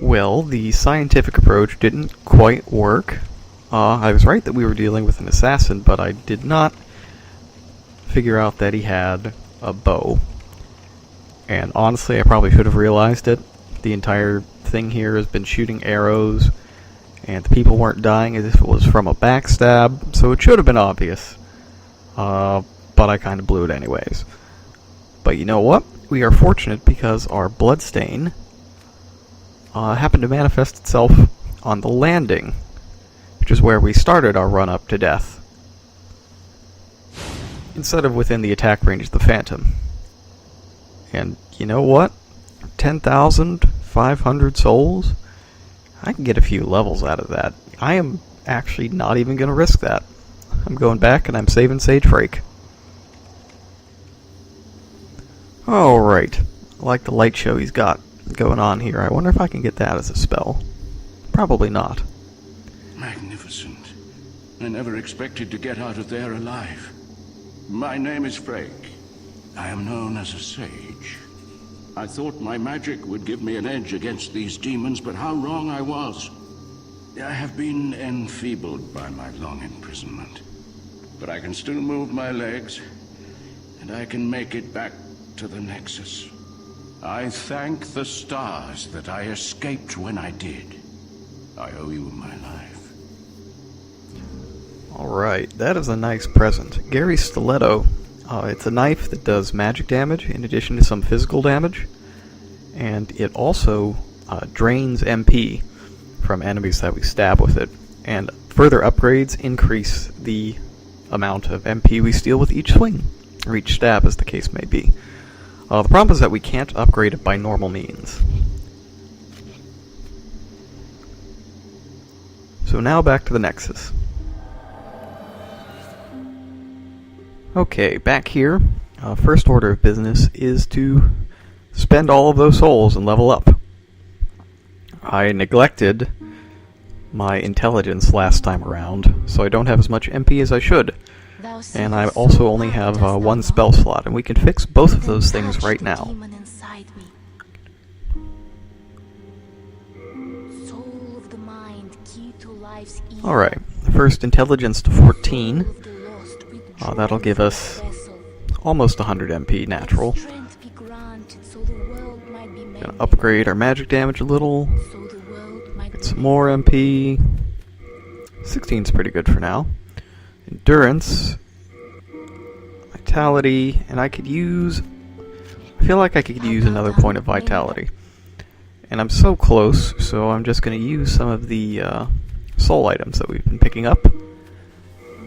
Well, the scientific approach didn't quite work. I was right that we were dealing with an assassin, but I did not figure out that he had a bow. And honestly, I probably should have realized it. The entire thing here has been shooting arrows, and the people weren't dying as if it was from a backstab, so it should have been obvious. But I kind of blew it anyways. But you know what? We are fortunate because our bloodstain happened to manifest itself on the landing, which is where we started our run up to death, instead of within the attack range of the Phantom. And you know what? 10,500 souls? I can get a few levels out of that. I am actually not even going to risk that. I'm going back and I'm saving Sage Frake. Alright. I like the light show he's got going on here. I wonder if I can get that as a spell. Probably not. Magnificent. I never expected to get out of there alive. My name is Frake. I am known as a sage. I thought my magic would give me an edge against these demons, but how wrong I was. I have been enfeebled by my long imprisonment. But I can still move my legs, and I can make it back to the Nexus. I thank the stars that I escaped when I did. I owe you my life. Alright, that is a nice present. Gary's Stiletto. It's a knife that does magic damage in addition to some physical damage. And it also drains MP from enemies that we stab with it. And further upgrades increase the amount of MP we steal with each swing, or each stab as the case may be. The problem is that we can't upgrade it by normal means. So now back to the Nexus. Okay, back here, first order of business is to spend all of those souls and level up. I neglected my intelligence last time around, so I don't have as much MP as I should. And I also only have one spell slot, and we can fix both of those things right now. Alright, first intelligence to 14. That'll give us almost 100 MP natural. Gonna upgrade our magic damage a little. Get some more MP. 16's pretty good for now. Endurance. Vitality. And I could use... I feel like I could use another point of vitality. And I'm so close, so I'm just going to use some of the soul items that we've been picking up.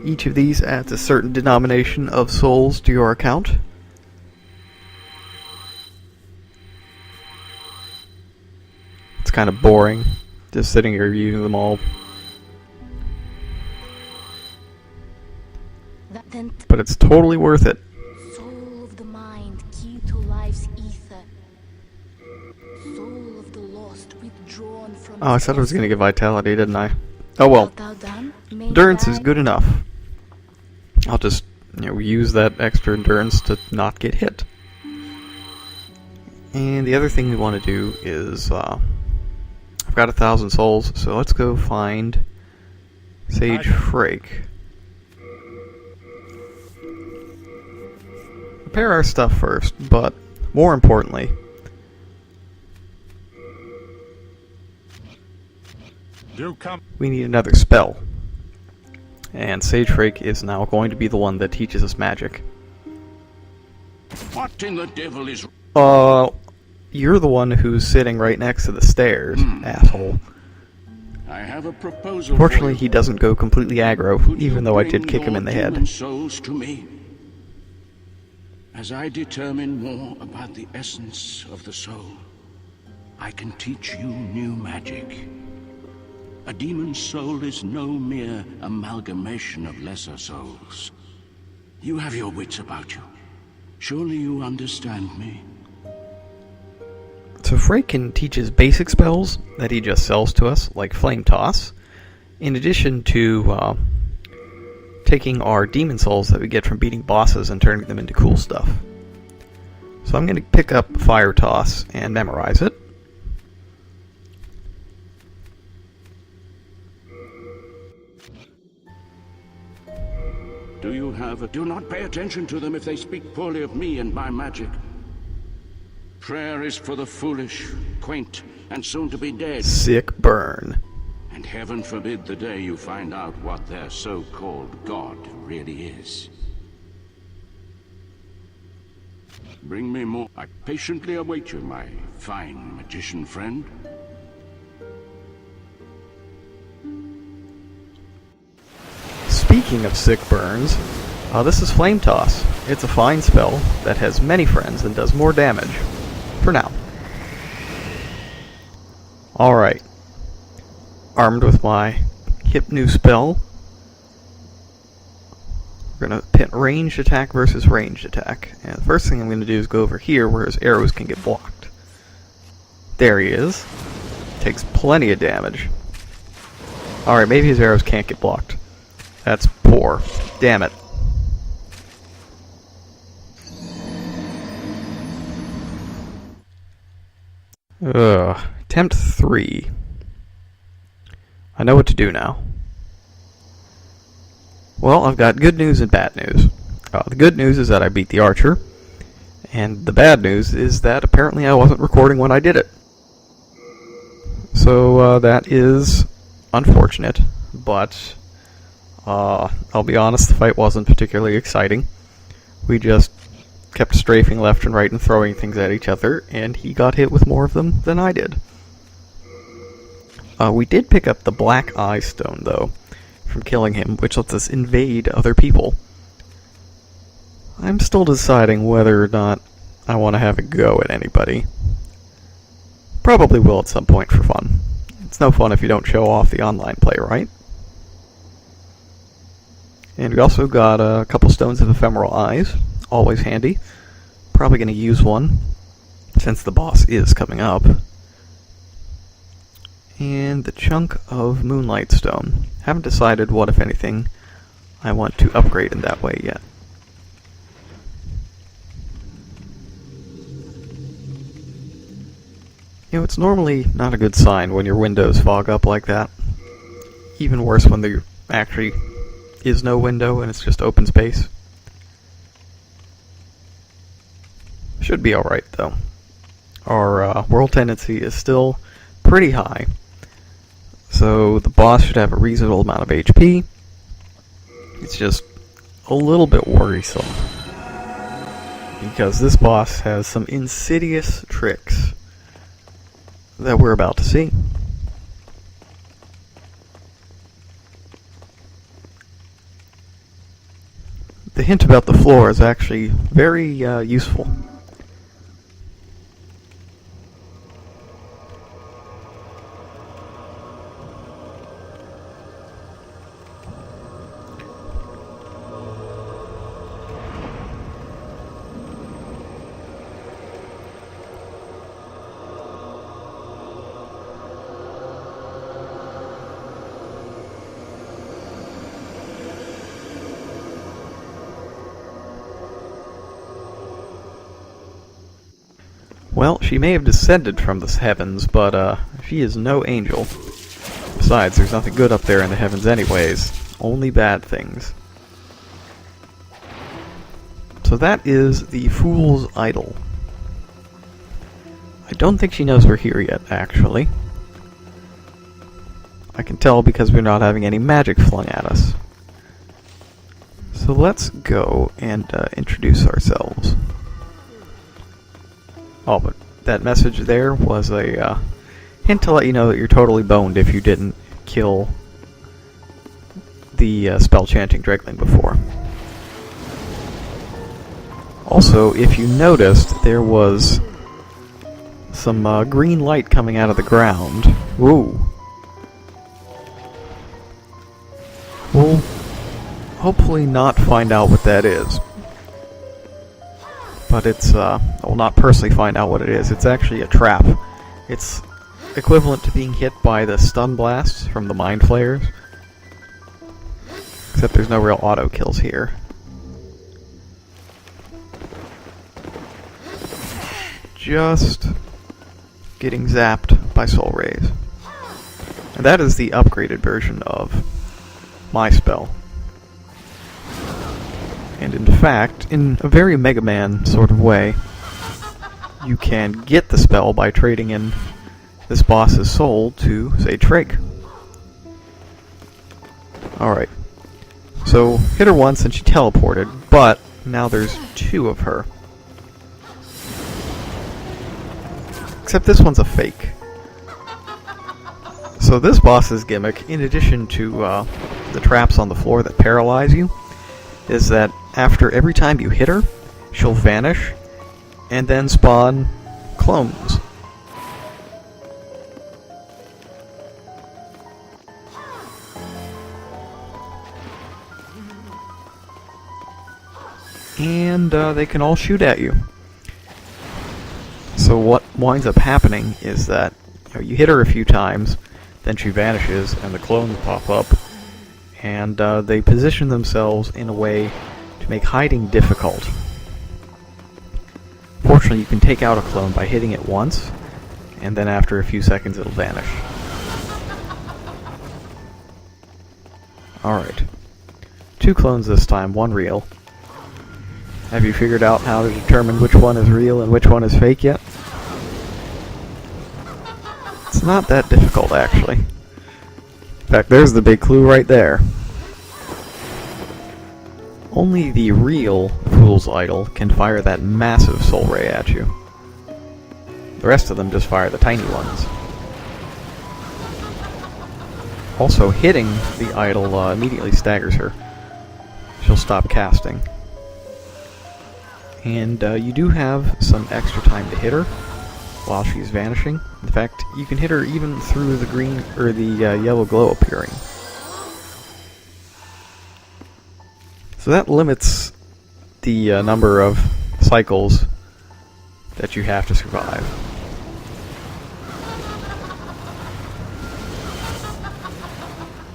Each of these adds a certain denomination of souls to your account. It's kind of boring, just sitting here using them all. But it's totally worth it. Soul of the mind, key to life's ether. Soul of the lost, withdrawn from... Oh, I said I was going to get vitality, didn't I? Oh well. Endurance is good enough. I'll just, use that extra endurance to not get hit. And the other thing we want to do is, I've got 1,000 souls, so let's go find Sage Frake. Repair our stuff first, but more importantly, we need another spell. And Sage Frake is now going to be the one that teaches us magic. What in the devil is... You're the one who's sitting right next to the stairs, asshole. I have a proposal. Fortunately, he doesn't go completely aggro, even though I did kick him in the head. Souls to me, as I determine more about the essence of the soul, I can teach you new magic. A demon's soul is no mere amalgamation of lesser souls. You have your wits about you. Surely you understand me? So Frake can teach his basic spells that he just sells to us, like Flame Toss, in addition to taking our demon souls that we get from beating bosses and turning them into cool stuff. So I'm going to pick up Fire Toss and memorize it. Do not pay attention to them if they speak poorly of me and my magic. Prayer is for the foolish, quaint, and soon to be dead. Sick burn. And heaven forbid the day you find out what their so-called God really is. Bring me more. I patiently await you, my fine magician friend. Speaking of sick burns, this is Flame Toss. It's a fine spell that has many friends and does more damage. For now. Alright. Armed with my Hypno spell, we're going to pit ranged attack versus ranged attack. And the first thing I'm going to do is go over here where his arrows can get blocked. There he is. Takes plenty of damage. Alright, maybe his arrows can't get blocked. That's poor. Damn it. Attempt 3. I know what to do now. Well, I've got good news and bad news. The good news is that I beat the archer, and the bad news is that apparently I wasn't recording when I did it. So, that is unfortunate, but I'll be honest, the fight wasn't particularly exciting. We just kept strafing left and right and throwing things at each other, and he got hit with more of them than I did. We did pick up the Black Eye Stone, though, from killing him, which lets us invade other people. I'm still deciding whether or not I want to have a go at anybody. Probably will at some point for fun. It's no fun if you don't show off the online play, right? And we also got a couple Stones of Ephemeral Eyes. Always handy. Probably going to use one, since the boss is coming up. And the chunk of Moonlight Stone. Haven't decided what, if anything, I want to upgrade in that way yet. You know, it's normally not a good sign when your windows fog up like that. Even worse when there actually is no window and it's just open space. Should be alright, though. Our world tendency is still pretty high. So the boss should have a reasonable amount of HP. It's just a little bit worrisome, because this boss has some insidious tricks that we're about to see. The hint about the floor is actually very useful. Well, she may have descended from the heavens, but she is no angel. Besides, there's nothing good up there in the heavens anyways. Only bad things. So that is the Fool's Idol. I don't think she knows we're here yet, actually. I can tell because we're not having any magic flung at us. So let's go and introduce ourselves. Oh, but that message there was a hint to let you know that you're totally boned if you didn't kill the spell-chanting Dregling before. Also, if you noticed, there was some green light coming out of the ground. Ooh. We'll hopefully not find out what that is. But it's, well, not personally find out what it is. It's actually a trap. It's equivalent to being hit by the stun blasts from the Mind Flayers. Except there's no real auto kills here. Just getting zapped by Soul Rays. And that is the upgraded version of my spell. And in fact, in a very Mega Man sort of way, you can get the spell by trading in this boss's soul to, say, Trig. Alright. So, hit her once and she teleported, but now there's two of her. Except this one's a fake. So this boss's gimmick, in addition to the traps on the floor that paralyze you, is that after every time you hit her, she'll vanish and then spawn clones. And they can all shoot at you. So what winds up happening is that you hit her a few times, then she vanishes, and the clones pop up, and they position themselves in a way to make hiding difficult. Fortunately, you can take out a clone by hitting it once, and then after a few seconds it'll vanish. Alright. 2 clones this time, 1 real. Have you figured out how to determine which one is real and which one is fake yet? It's not that difficult, actually. In fact, there's the big clue right there. Only the real Fool's Idol can fire that massive soul ray at you. The rest of them just fire the tiny ones. Also, hitting the idol immediately staggers her. She'll stop casting. And you do have some extra time to hit her while she's vanishing. In fact, you can hit her even through the green or the yellow glow appearing. So that limits the number of cycles that you have to survive.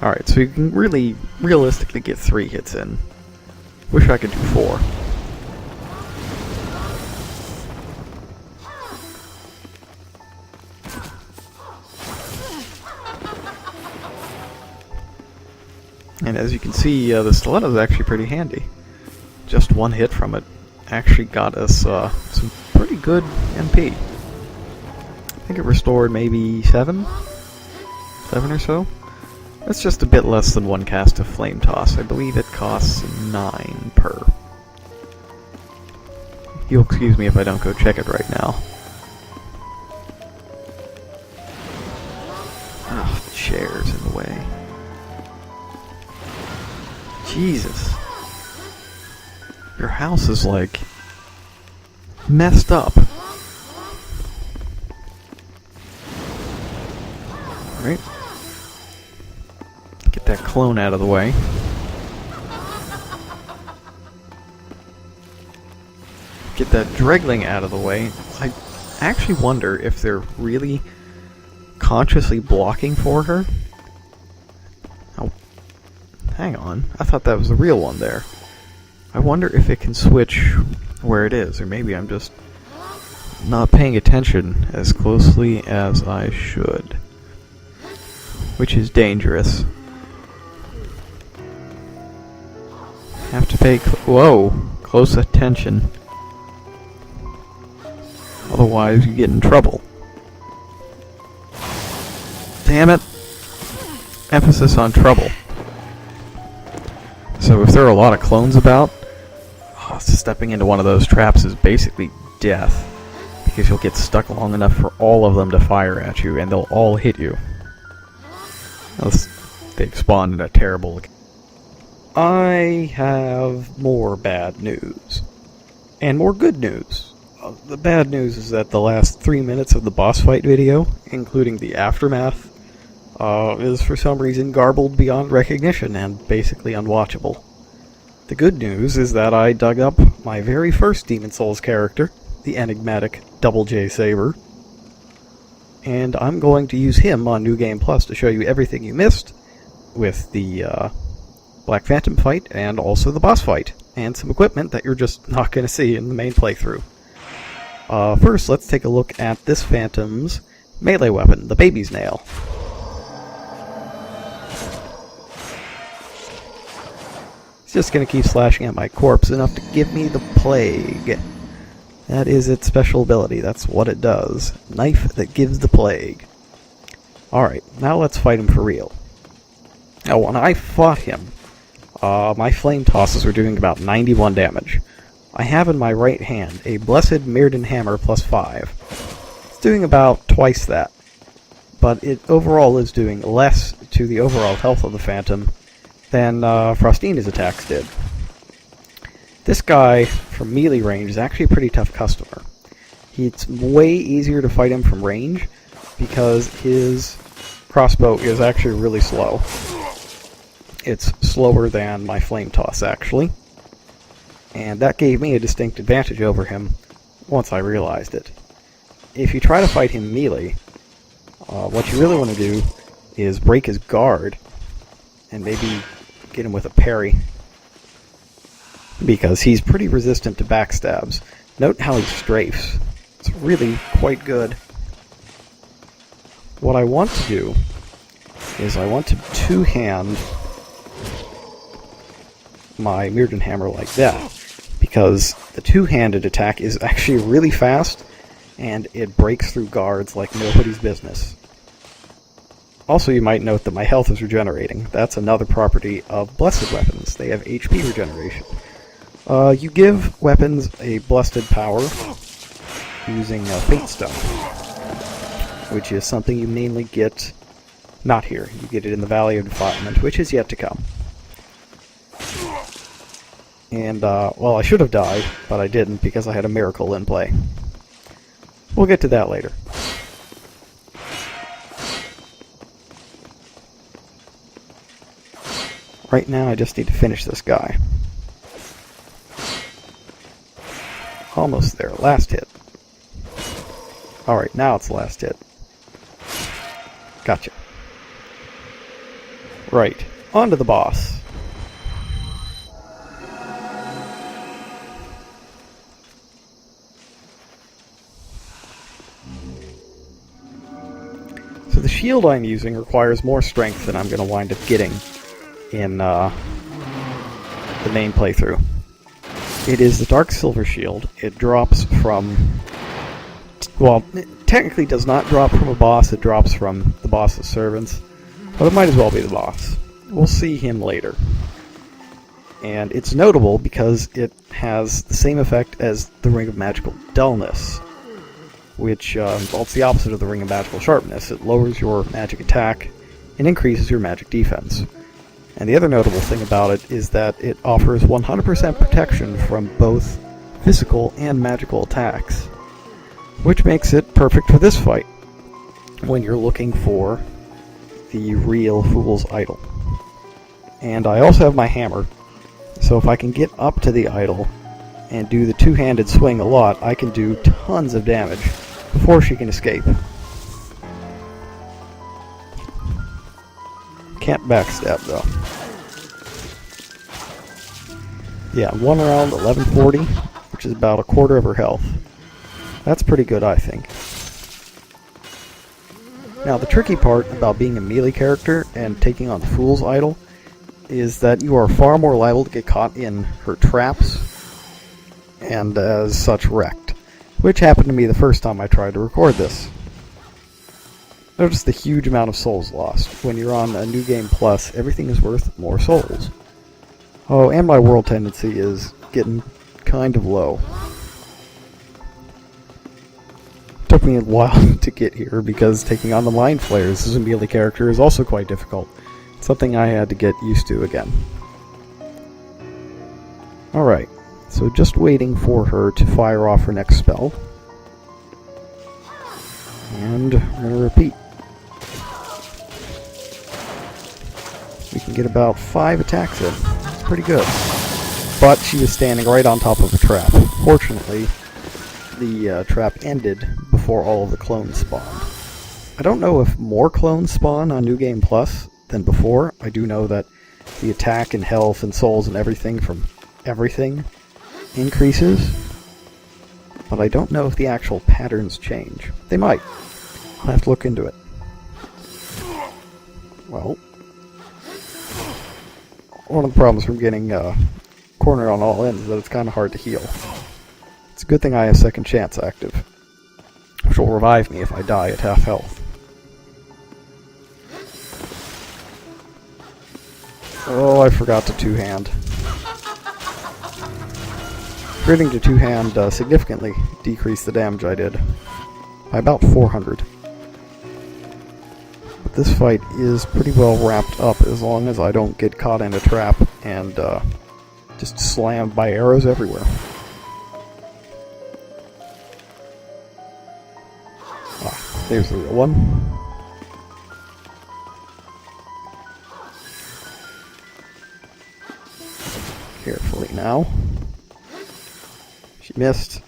Alright, so you can really realistically get 3 hits in. Wish I could do 4. And as you can see, the stiletto is actually pretty handy. Just 1 hit from it actually got us some pretty good MP. I think it restored maybe 7 or so. That's just a bit less than 1 cast of Flame Toss. I believe it costs 9 per. You'll excuse me if I don't go check it right now. Ah, chairs in the way. Jesus. Your house is, like, messed up. Alright. Get that clone out of the way. Get that Dregling out of the way. I actually wonder if they're really consciously blocking for her. Oh, hang on. I thought that was the real one there. I wonder if it can switch where it is, or maybe I'm just not paying attention as closely as I should. Which is dangerous. Have to pay close attention. Otherwise you get in trouble. Damn it. Emphasis on trouble. So if there are a lot of clones about, stepping into one of those traps is basically death. Because you'll get stuck long enough for all of them to fire at you, and they'll all hit you. Unless they've spawned in a terrible... I have more bad news. And more good news. The bad news is that the last 3 minutes of the boss fight video, including the aftermath, is for some reason garbled beyond recognition and basically unwatchable. The good news is that I dug up my very first Demon Souls character, the enigmatic Double J Saber, and I'm going to use him on New Game Plus to show you everything you missed with the Black Phantom fight and also the boss fight, and some equipment that you're just not going to see in the main playthrough. First, let's take a look at this Phantom's melee weapon, the Baby's Nail. It's just going to keep slashing at my corpse enough to give me the plague. That is its special ability. That's what it does. Knife that gives the plague. Alright, now let's fight him for real. Now, when I fought him, my flame tosses were doing about 91 damage. I have in my right hand a Blessed Mirrodin Hammer plus 5. It's doing about twice that, but it overall is doing less to the overall health of the Phantom than Frostina's attacks did. This guy, from melee range, is actually a pretty tough customer. It's way easier to fight him from range, because his crossbow is actually really slow. It's slower than my flame toss, actually. And that gave me a distinct advantage over him once I realized it. If you try to fight him melee, what you really want to do is break his guard and maybe get him with a parry, because he's pretty resistant to backstabs. Note how he strafes. It's really quite good. What I want to do is I want to two-hand my Mirrodin Hammer like that, because the two-handed attack is actually really fast, and it breaks through guards like nobody's business. Also, you might note that my health is regenerating. That's another property of blessed weapons. They have HP regeneration. You give weapons a blessed power using Fate Stone, which is something you mainly get not here. You get it in the Valley of Defilement, which is yet to come. And, well, I should have died, but I didn't because I had a miracle in play. We'll get to that later. Right now, I just need to finish this guy. Almost there. Last hit. Alright, now it's last hit. Gotcha. Right. On to the boss. So the shield I'm using requires more strength than I'm going to wind up getting in the main playthrough. It is the Dark Silver Shield. It drops from... well, it technically does not drop from a boss, it drops from the boss's servants, but it might as well be the boss. We'll see him later. And it's notable because it has the same effect as the Ring of Magical Dullness, which involves the opposite of the Ring of Magical Sharpness. It lowers your magic attack and increases your magic defense. And the other notable thing about it is that it offers 100% protection from both physical and magical attacks, which makes it perfect for this fight, when you're looking for the real Fool's Idol. And I also have my hammer, so if I can get up to the idol and do the two-handed swing a lot, I can do tons of damage before she can escape. Can't backstab, though. Yeah, one round, 1140, which is about a quarter of her health. That's pretty good, I think. Now, the tricky part about being a melee character and taking on Fool's Idol is that you are far more liable to get caught in her traps, and as such wrecked, which happened to me the first time I tried to record this. Notice the huge amount of souls lost. When you're on a New Game Plus, everything is worth more souls. Oh, and my world tendency is getting kind of low. Took me a while to get here because taking on the Mind Flayers as a melee character is also quite difficult. It's something I had to get used to again. Alright, so just waiting for her to fire off her next spell. And we're going to repeat. We can get about 5 attacks in. It's pretty good. But she was standing right on top of a trap. Fortunately, the trap ended before all of the clones spawned. I don't know if more clones spawn on New Game Plus than before. I do know that the attack and health and souls and everything from everything increases. But I don't know if the actual patterns change. They might. I'll have to look into it. Well. one of the problems from getting cornered on all ends is that it's kind of hard to heal. It's a good thing I have second chance active, which will revive me if I die at half health. Oh, I forgot to two-hand. Critting to two-hand significantly decreased the damage I did by about 400. But this fight is pretty well wrapped up as long as I don't get caught in a trap and just slammed by arrows everywhere. Ah, there's the real one. Carefully now. She missed.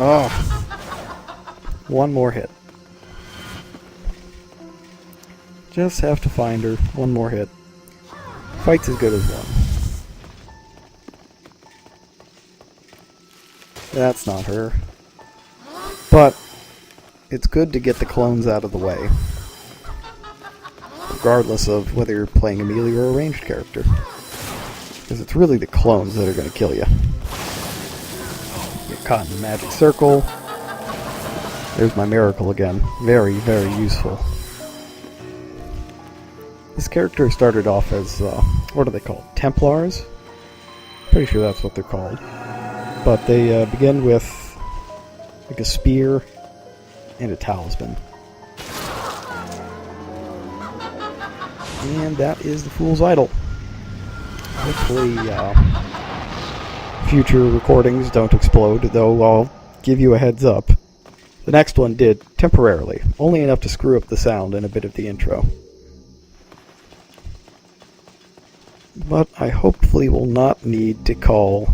Oh. One more hit. Just have to find her. One more hit. Fight's as good as one. That's not her. But it's good to get the clones out of the way, regardless of whether you're playing a melee or a ranged character. Because it's really the clones that are going to kill you. Get caught in the magic circle. There's my miracle again. Very, very useful. This character started off as, what are they called? Templars? Pretty sure that's what they're called. But they begin with like a spear and a talisman. And that is the Fool's Idol. Hopefully, future recordings don't explode, though I'll give you a heads up. The next one did, temporarily, only enough to screw up the sound and a bit of the intro. But I hopefully will not need to call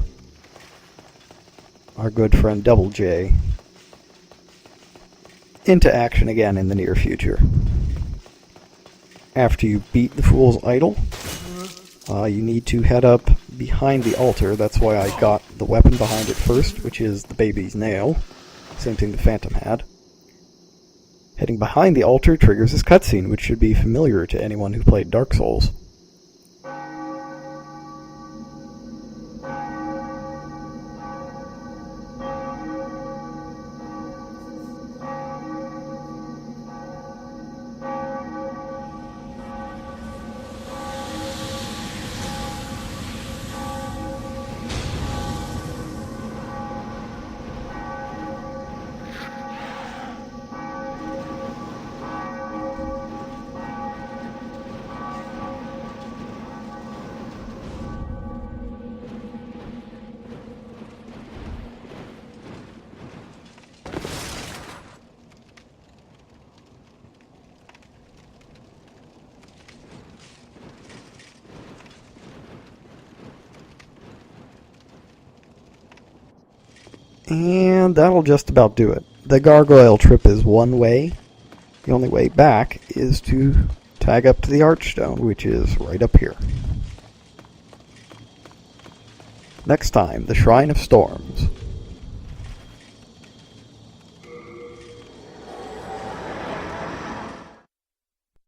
our good friend Double J into action again in the near future. After you beat the Fool's Idol, you need to head up behind the altar. That's why I got the weapon behind it first, which is the baby's nail. Same thing the Phantom had. Heading behind the altar triggers this cutscene, which should be familiar to anyone who played Dark Souls. And that'll just about do it. The gargoyle trip is one way. The only way back is to tag up to the Archstone, which is right up here. Next time, the Shrine of Storms.